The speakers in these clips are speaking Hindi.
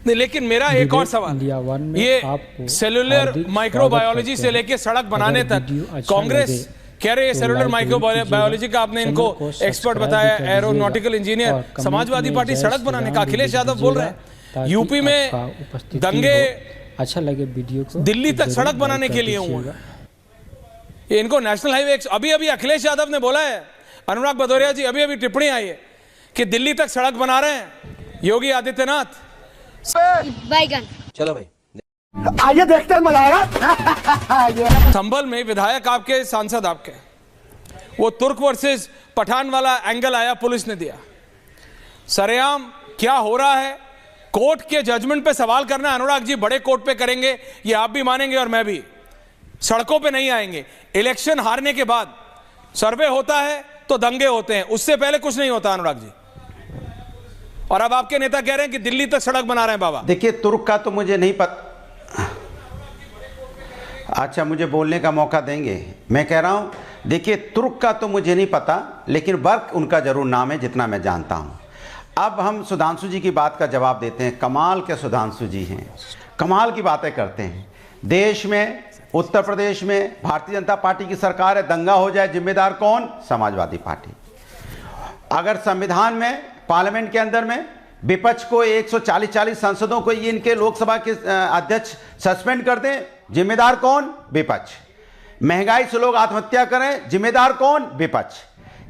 नहीं, लेकिन मेरा एक और सवाल, ये सेलुलर माइक्रोबायोलॉजी से लेके सड़क बनाने तक कांग्रेस कह रहे हैं सेलुलर माइक्रोबायोलॉजी का आपने इनको एक्सपर्ट बताया, एरोनॉटिकल इंजीनियर, समाजवादी पार्टी सड़क बनाने का, अखिलेश यादव बोल रहे हैं यूपी में दंगे अच्छा लगे वीडियो को, दिल्ली तक सड़क बनाने के लिए हुआ। इनको नेशनल हाईवे अभी अभी अखिलेश यादव ने बोला है, अनुराग भदौरिया जी अभी अभी टिप्पणी आई है कि दिल्ली तक सड़क बना रहे हैं योगी आदित्यनाथ। बैगन चलो भाई आइए देखते हैं, मजा आएगा। संभल में विधायक आपके, सांसद आपके, वो तुर्क वर्सेस पठान वाला एंगल आया, पुलिस ने दिया। सरेआम क्या हो रहा है, कोर्ट के जजमेंट पे सवाल करना है अनुराग जी, बड़े कोर्ट पे करेंगे, ये आप भी मानेंगे और मैं भी, सड़कों पे नहीं आएंगे। इलेक्शन हारने के बाद सर्वे होता है तो दंगे होते हैं, उससे पहले कुछ नहीं होता अनुराग जी। और अब आपके नेता कह रहे हैं कि दिल्ली तक सड़क बना रहे हैं। बाबा देखिए, तुर्क का तो मुझे नहीं पता, अच्छा मुझे बोलने का मौका देंगे। मैं कह रहा हूं, देखिए तुर्क का तो मुझे नहीं पता, लेकिन वर्क उनका जरूर नाम है जितना मैं जानता हूं। अब हम सुधांशु जी की बात का जवाब देते हैं। कमाल के सुधांशु जी हैं, कमाल की बातें करते हैं। देश में, उत्तर प्रदेश में भारतीय जनता पार्टी की सरकार है, दंगा हो जाए जिम्मेदार कौन? समाजवादी पार्टी। अगर संविधान में, पार्लियामेंट के अंदर में विपक्ष को 140 सांसदों को, ये इनके लोकसभा के अध्यक्ष सस्पेंड कर दें, जिम्मेदार कौन? विपक्ष। महंगाई से लोग आत्महत्या करें, जिम्मेदार कौन? विपक्ष।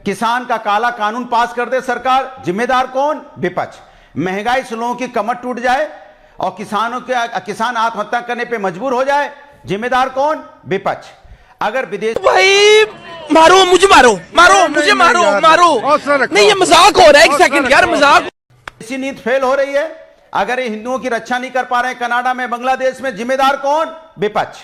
किसान का काला कानून पास कर दे सरकार, जिम्मेदार कौन? विपक्ष। महंगाई से लोगों की कमर टूट जाए और किसान आत्महत्या करने पे मजबूर हो जाए, जिम्मेदार कौन? विपक्ष। अगर विदेश भाई मारो मुझे, मारो मारो मुझे, मारो मारो नहीं, ये मजाक हो रहा है, एक सेकंड यार, मजाक। इसी नीति फेल हो रही है। अगर ये हिंदुओं की रक्षा नहीं कर पा रहे हैं कनाडा में, बांग्लादेश में, जिम्मेदार कौन? विपक्ष।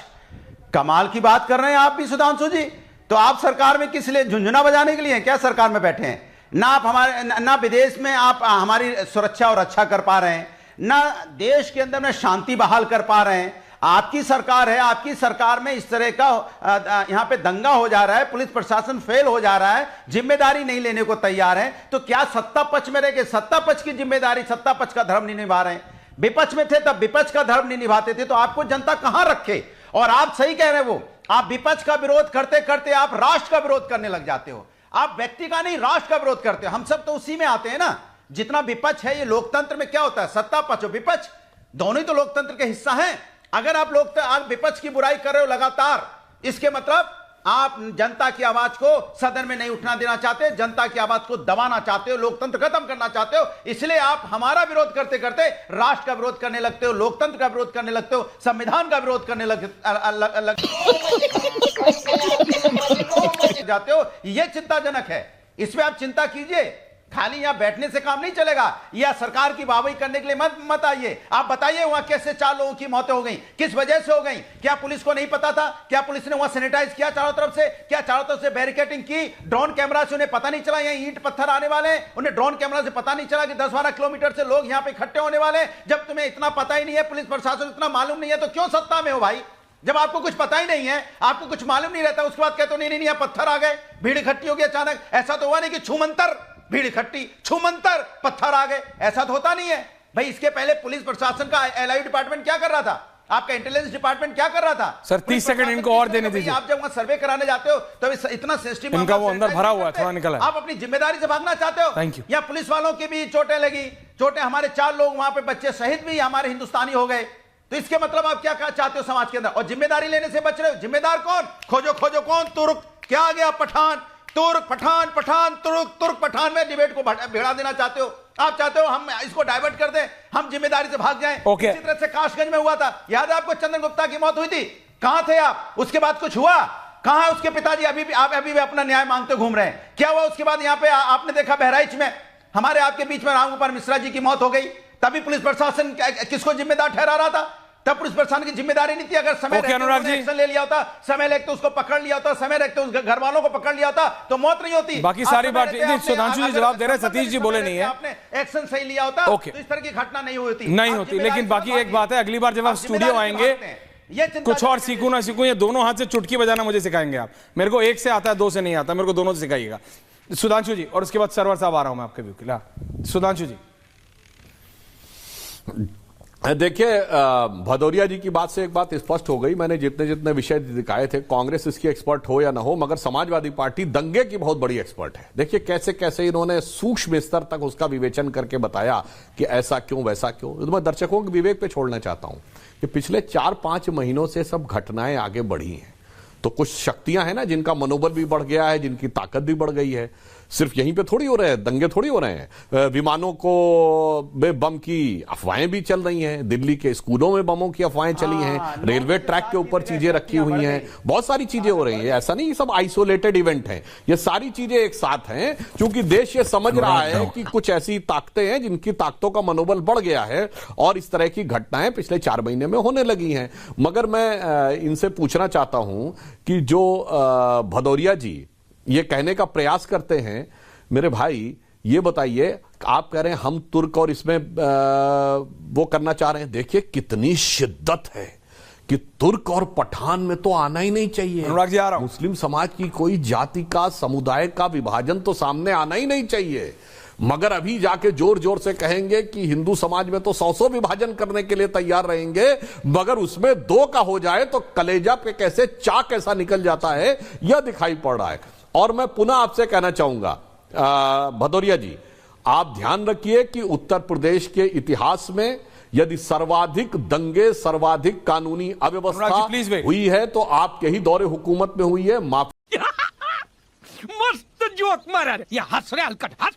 कमाल की बात कर रहे हैं आप भी सुधांशु जी। तो आप सरकार में किस लिए, झुंझुना बजाने के लिए क्या सरकार में बैठे हैं? ना आप हमारे, ना विदेश में आप हमारी सुरक्षा और रक्षा कर पा रहे हैं, ना देश के अंदर में शांति बहाल कर पा रहे हैं। आपकी सरकार है, आपकी सरकार में इस तरह का यहां पे दंगा हो जा रहा है, पुलिस प्रशासन फेल हो जा रहा है, जिम्मेदारी नहीं लेने को तैयार है। तो क्या सत्ता पक्ष में रह के सत्ता पक्ष की जिम्मेदारी, सत्ता पक्ष का धर्म नहीं निभा रहे हैं? विपक्ष में थे तब विपक्ष का धर्म नहीं निभाते थे, तो आपको जनता कहां रखे? और आप सही कह रहे हैं, वो आप विपक्ष का विरोध करते करते आप राष्ट्र का विरोध करने लग जाते हो। आप व्यक्ति का नहीं, राष्ट्र का विरोध करते हो। हम सब तो उसी में आते हैं ना। जितना विपक्ष है, ये लोकतंत्र में क्या होता है, सत्ता पक्ष और विपक्ष दोनों ही तो लोकतंत्र के हिस्सा हैं। अगर आप आप विपक्ष की बुराई कर रहे हो लगातार, इसके मतलब आप जनता की आवाज को सदन में नहीं उठना देना चाहते, जनता की आवाज को दबाना चाहते हो, लोकतंत्र खत्म करना चाहते हो। इसलिए आप हमारा विरोध करते करते राष्ट्र का विरोध करने लगते हो, लोकतंत्र का विरोध करने लगते हो, संविधान का विरोध करने लग जाते हो। यह चिंताजनक है, इसमें आप चिंता कीजिए। खाली यहां बैठने से काम नहीं चलेगा, या सरकार की वाहवाही करने के लिए मत आइए। आप बताइए वहां कैसे 4 लोगों की मौतें हो गई, किस वजह से हो गई? क्या पुलिस को नहीं पता था? क्या पुलिस ने वहां सैनिटाइज किया चारों तरफ से? क्या चारों तरफ से बैरिकेडिंग की? ड्रोन कैमरा से उन्हें पता नहीं चला यहां ईंट पत्थर आने वाले हैं? उन्हें ड्रोन कैमरा से पता नहीं चला कि 10-12 किलोमीटर से लोग यहां पे इकट्ठे होने वाले हैं? जब तुम्हें इतना पता ही नहीं है, पुलिस प्रशासन इतना मालूम नहीं है, तो क्यों सत्ता में हो भाई? जब आपको कुछ पता ही नहीं है, आपको कुछ मालूम नहीं रहता, उसके बाद कहते हो नहीं, पत्थर आ गए, भीड़ इकट्ठी हो गई अचानक। ऐसा तो हुआ नहीं कि छूमंतर भीड़ इकट्ठी, छूमंतर पत्थर आ गए, ऐसा तो होता नहीं है भाई। इसके पहले पुलिस प्रशासन का एलआई डिपार्टमेंट क्या कर रहा था? आपका इंटेलिजेंस डिपार्टमेंट क्या कर रहा था? सर 30 सेकंड इनको और देने दीजिए। आप जब वहां सर्वे कराने जाते हो तो इतना सेंसिटिव, इनका वो अंदर भरा हुआ है, थोड़ा निकला है। आप अपनी जिम्मेदारी से भागना चाहते हो? Thank you. या पुलिस वालों की भी चोटें लगी, चोटें हमारे 4 लोग वहां पे बच्चे शहीद भी हमारे हिंदुस्तानी हो गए, तो इसके मतलब आप क्या चाहते हो समाज के अंदर? और जिम्मेदारी लेने से बच रहे हो। जिम्मेदार कौन? खोजो कौन? तुर्क। क्या आ गया? पठान। तुर्क पठान, पठान तुर्क पठान में डिबेट को भिड़ा देना चाहते हो। आप चाहते हो हम इसको डाइवर्ट कर दें, हम जिम्मेदारी से भाग जाएं। Okay. इसी तरह से काशगंज में हुआ था, याद है आपको? चंद्रगुप्ता की मौत हुई थी, कहां थे आप? उसके बाद कुछ हुआ? कहां है उसके पिताजी? अभी भी अपना न्याय मांगते घूम रहे हैं। क्या हुआ उसके बाद? यहां पे आपने देखा बहराइच में हमारे आपके बीच में रामगोपाल मिश्रा जी की मौत हो गई, तभी पुलिस प्रशासन किसको जिम्मेदार ठहरा रहा था? तब पुलिस प्रशासन की जिम्मेदारी नहीं थी। अगर समय एक्शन ले लिया होता, समय लगते उसको पकड़ लिया होता, समय लगते उस घर वालों को पकड़ लिया होता, तो मौत नहीं होती। बाकी सारी बात सुधांशु जी जवाब दे रहे हैं, सतीश जी बोले नहीं है। आपने एक्शन सही लिया होता तो इस तरह की घटना नहीं होती। लेकिन बाकी एक बात है, अगली बार जब आप स्टूडियो आएंगे कुछ और सीखूं ना सीखूं, ये दोनों हाथ से चुटकी बजाना मुझे सिखाएंगे आप। मेरे को एक से आता है, 2 से नहीं आता, मेरे को दोनों से सिखाइएगा। सुधांशु जी, और उसके बाद सरवर साहब आ रहा हूं मैं आपके व्यू के लिए। सुधांशु जी, देखिए, भदौरिया जी की बात से एक बात स्पष्ट हो गई। मैंने जितने जितने विषय दिखाए थे, कांग्रेस इसकी एक्सपर्ट हो या ना हो, मगर समाजवादी पार्टी दंगे की बहुत बड़ी एक्सपर्ट है। देखिए कैसे कैसे इन्होंने सूक्ष्म स्तर तक उसका विवेचन करके बताया कि ऐसा क्यों वैसा क्यों। तो मैं दर्शकों के विवेक पे छोड़ना चाहता हूं कि पिछले 4-5 महीनों से सब घटनाएं आगे बढ़ी हैं, तो कुछ शक्तियां हैं ना जिनका मनोबल भी बढ़ गया है, जिनकी ताकत भी बढ़ गई है। सिर्फ यहीं पे थोड़ी हो रहे हैं, दंगे थोड़ी हो रहे हैं। विमानों को में बम की अफवाहें भी चल रही हैं, दिल्ली के स्कूलों में बमों की अफवाहें चली हैं, रेलवे ट्रैक के ऊपर चीजें रखी हुई हैं, बहुत सारी चीजें हो रही हैं। ऐसा नहीं सब आइसोलेटेड इवेंट हैं, ये सारी चीजें एक साथ हैं, क्योंकि देश ये समझ रहा है कि कुछ ऐसी ताकतें हैं जिनकी ताकतों का मनोबल बढ़ गया है और इस तरह की घटनाएं पिछले 4 महीने में होने लगी हैं। मगर मैं इनसे पूछना चाहता हूं कि जो भदौरिया जी ये कहने का प्रयास करते हैं, मेरे भाई ये बताइए, आप कह रहे हैं हम तुर्क और इसमें वो करना चाह रहे हैं। देखिए कितनी शिद्दत है कि तुर्क और पठान में तो आना ही नहीं चाहिए। अनुराग जी आ रहा हूं। मुस्लिम समाज की कोई जाति का समुदाय का विभाजन तो सामने आना ही नहीं चाहिए, मगर अभी जाके जोर जोर से कहेंगे कि हिंदू समाज में तो 100 विभाजन करने के लिए तैयार रहेंगे, मगर उसमें 2 का हो जाए तो कलेजा पे कैसे चाक कैसा निकल जाता है यह दिखाई पड़ रहा है। और मैं पुनः आपसे कहना चाहूंगा भदौरिया जी, आप ध्यान रखिए कि उत्तर प्रदेश के इतिहास में यदि सर्वाधिक दंगे, सर्वाधिक कानूनी अव्यवस्था हुई है तो आपके ही दौरे हुकूमत में हुई है। मस्त जोक मारा, ये हंस रहे हलकट हंस।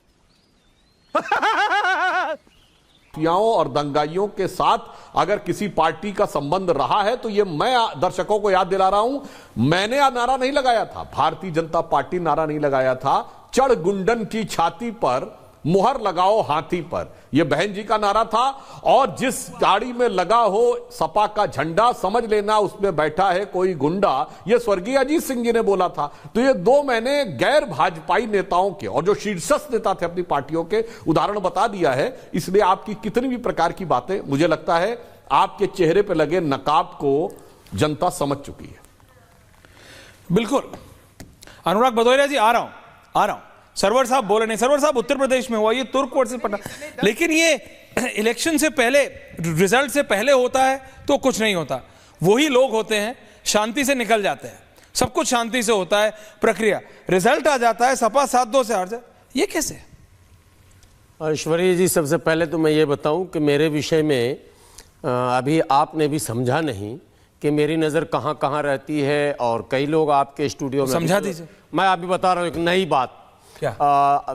माफियाओं और दंगाइयों के साथ अगर किसी पार्टी का संबंध रहा है तो ये मैं दर्शकों को याद दिला रहा हूं, मैंने नारा नहीं लगाया था, भारतीय जनता पार्टी नारा नहीं लगाया था, चढ़ गुंडन की छाती पर मुहर लगाओ हाथी पर, यह बहन जी का नारा था। और जिस गाड़ी में लगा हो सपा का झंडा, समझ लेना उसमें बैठा है कोई गुंडा, यह स्वर्गीय अजीत सिंह जी ने बोला था। तो ये 2 मैंने गैर भाजपाई नेताओं के और जो शीर्षस्थ नेता थे अपनी पार्टियों के उदाहरण बता दिया है। इसलिए आपकी कितनी भी प्रकार की बातें, मुझे लगता है आपके चेहरे पर लगे नकाब को जनता समझ चुकी है। बिल्कुल अनुराग भदौरिया जी आ रहा हूं। सरवर साहब बोले नहीं, सरवर साहब उत्तर प्रदेश में हुआ ये तुर्क वर्सेस पठान, लेकिन ये इलेक्शन से पहले, रिजल्ट से पहले होता है तो कुछ नहीं होता। वही लोग होते हैं शांति से निकल जाते हैं, सब कुछ शांति से होता है प्रक्रिया, रिजल्ट आ जाता है सपा 7-2 से हार जाए, ये कैसे? ऐश्वर्या जी, सबसे पहले तो मैं ये बताऊं कि मेरे विषय में अभी आपने भी समझा नहीं कि मेरी नज़र कहाँ कहाँ रहती है, और कई लोग आपके स्टूडियो में समझा दीजिए। मैं अभी बता रहा हूँ एक नई बात। क्या?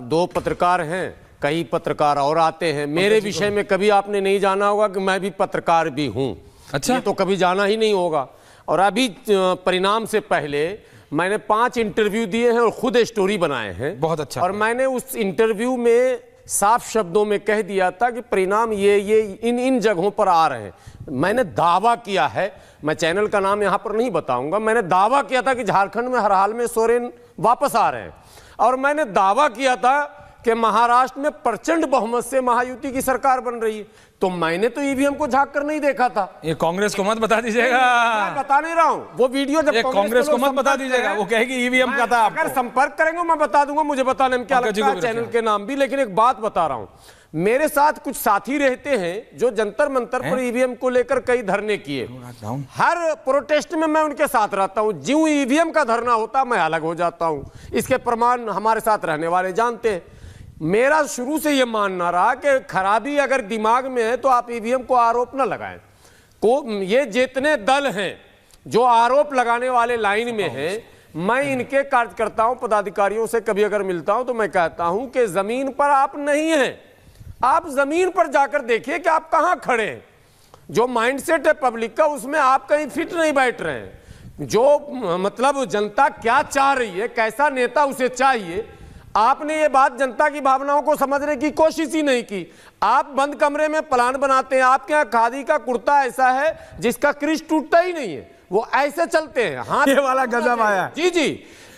2 पत्रकार हैं, कई पत्रकार और आते हैं। मेरे विषय में कभी आपने नहीं जाना होगा कि मैं भी पत्रकार भी हूँ। अच्छा, ये तो कभी जाना ही नहीं होगा। और अभी परिणाम से पहले मैंने 5 इंटरव्यू दिए हैं और खुद स्टोरी बनाए हैं। बहुत अच्छा। और मैंने उस इंटरव्यू में साफ शब्दों में कह दिया था कि परिणाम ये इन जगहों पर आ रहे हैं। मैंने दावा किया है, मैं चैनल का नाम यहां पर नहीं बताऊंगा, मैंने दावा किया था कि झारखंड में हर हाल में सोरेन वापस आ रहे हैं। और मैंने दावा किया था कि महाराष्ट्र में प्रचंड बहुमत से महायुति की सरकार बन रही है। तो मैंने तो ईवीएम को झांक कर नहीं देखा था। ये कांग्रेस को मत बता दीजिएगा, मैं बता नहीं रहा हूं। वो वीडियो जब कांग्रेस को मत बता दीजिएगा, वो कहेगी ईवीएम का था। अगर संपर्क करेंगे मैं बता दूंगा, मुझे बताने में क्या लगता है, चैनल के नाम भी। लेकिन एक बात बता रहा हूं, मेरे साथ कुछ साथी रहते हैं जो जंतर मंतर पर ईवीएम को लेकर कई धरने किए। हर प्रोटेस्ट में मैं उनके साथ रहता हूं। ज्यों ईवीएम का धरना होता मैं अलग हो जाता हूं। इसके प्रमाण हमारे साथ रहने वाले जानते हैं। मेरा शुरू से यह मानना रहा कि खराबी अगर दिमाग में है तो आप ईवीएम को आरोप न लगाएं। ये जितने दल हैं जो आरोप लगाने वाले लाइन में हैं, मैं इनके कार्यकर्ताओं पदाधिकारियों से कभी अगर मिलता हूं तो मैं कहता हूं कि जमीन पर आप नहीं हैं। आप जमीन पर जाकर देखिए कि आप कहां खड़े हैं। जो माइंडसेट है पब्लिक का, उसमें आप कहीं फिट नहीं बैठ रहे हैं। जो मतलब जनता क्या चाह रही है, कैसा नेता उसे चाहिए, आपने ये बात जनता की भावनाओं को समझने की कोशिश ही नहीं की। आप बंद कमरे में प्लान बनाते हैं। आपके यहाँ खादी का कुर्ता ऐसा है जिसका क्रीज टूटता ही नहीं है, वो ऐसे चलते हैं। हाँ, ये वाला गजब आया। जी जी।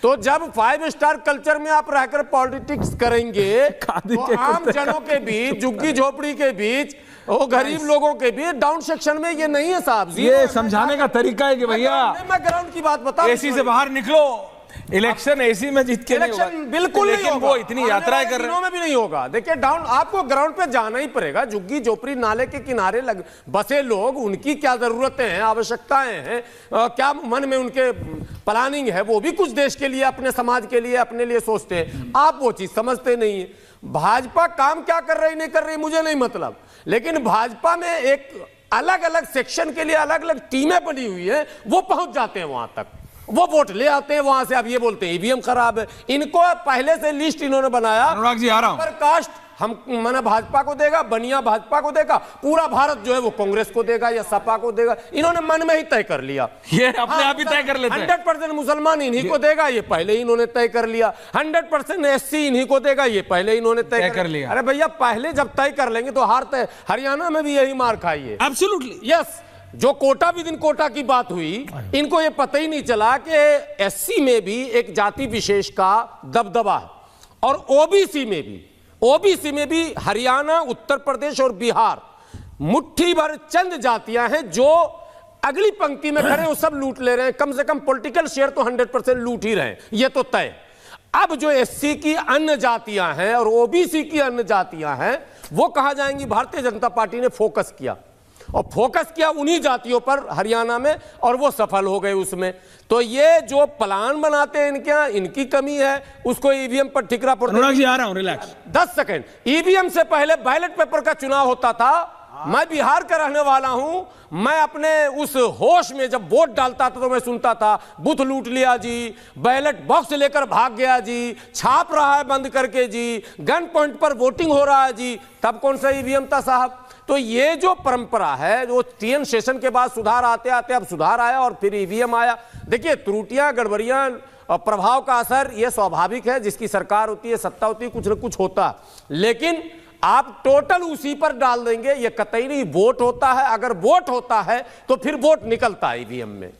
तो जब 5 स्टार कल्चर में आप रहकर पॉलिटिक्स करेंगे तो आम जनों के बीच, झुग्गी झोपड़ी के बीच, वो गरीब लोगों के बीच, डाउन सेक्शन में ये नहीं है साहब। ये समझाने का तरीका है कि भैया मैं ग्राउंड की बात बता, एसी से बाहर निकलो, इलेक्शन एसी में जीत के नहीं होगा। इलेक्शन बिल्कुल नहीं लेकिन होगा। वो इतनी यात्राएं कर रहे दिनों में भी नहीं होगा। देखिए डाउन आपको ग्राउंड पे जाना ही पड़ेगा। झुग्गी झोपड़ी नाले के किनारे बसे लोग, उनकी क्या जरूरतें हैं, आवश्यकताएं हैं, क्या मन में उनके प्लानिंग है, वो भी कुछ देश के लिए, अपने समाज के लिए, अपने लिए सोचते हैं। आप वो चीज समझते नहीं है। भाजपा काम क्या कर रही नहीं कर रही मुझे नहीं मतलब, लेकिन भाजपा में एक अलग अलग सेक्शन के लिए अलग अलग टीमें बनी हुई है, वो पहुंच जाते हैं वहां तक, वो वोट ले आते हैं वहां से। अब ये बोलते हैं ईवीएम खराब है। इनको पहले से लिस्ट इन्होंने बनाया, अनुराग जी आ रहा हूं, पर कास्ट हम माना भाजपा को देगा, बनिया भाजपा को देगा, पूरा भारत जो है वो कांग्रेस को देगा या सपा को देगा। इन्होंने मन में ही तय कर लिया, ये अपने आप ही तय कर लेते हैं। 100% मुसलमान इन्हीं को देगा, ये पहले ही इन्होंने तय कर लिया। 100% एससी इन्हीं को देगा, ये पहले ही इन्होंने तय कर लिया। अरे भैया पहले जब तय कर लेंगे तो हार तय। हरियाणा में भी यही मार खाई है। Absolutely yes. जो कोटा विदिन कोटा की बात हुई, इनको ये पता ही नहीं चला कि एससी में भी एक जाति विशेष का दबदबा है, और ओबीसी में भी हरियाणा, उत्तर प्रदेश और बिहार मुट्ठी भर चंद जातियां हैं जो अगली पंक्ति में खड़े, वो सब लूट ले रहे हैं। कम से कम पॉलिटिकल शेयर तो 100% लूट ही रहे हैं, ये तो तय। अब जो एससी की अन्य जातियां हैं और ओबीसी की अन्य जातियां हैं, वो कहां जाएंगी? भारतीय जनता पार्टी ने फोकस किया, और फोकस किया उन्हीं जातियों पर हरियाणा में, और वो सफल हो गए उसमें। तो ये जो प्लान बनाते हैं इनकी कमी है, उसको ईवीएम पर ठिकरा पड़ता है। अनुराग जी आ रहा हूं, रिलैक्स 10 सेकंड। ईवीएम से पहले बैलेट पेपर का चुनाव होता था। मैं बिहार का रहने वाला हूं, मैं अपने उस होश में जब वोट डालता था तो मैं सुनता था बूथ लूट लिया जी, बैलेट बॉक्स लेकर भाग गया जी, छाप रहा है बंद करके जी, गन पॉइंट पर वोटिंग हो रहा है जी। तब कौन सा ईवीएम था साहब? तो ये जो परंपरा है, वो टीएन शेषन के बाद सुधार आते आते अब सुधार आया और फिर ईवीएम आया। देखिए त्रुटियां, गड़बड़ियां, प्रभाव का असर ये स्वाभाविक है, जिसकी सरकार होती है, सत्ता होती है, कुछ ना कुछ होता, लेकिन आप टोटल उसी पर डाल देंगे ये कतई नहीं। वोट होता है, अगर वोट होता है तो फिर वोट निकलता है ईवीएम में।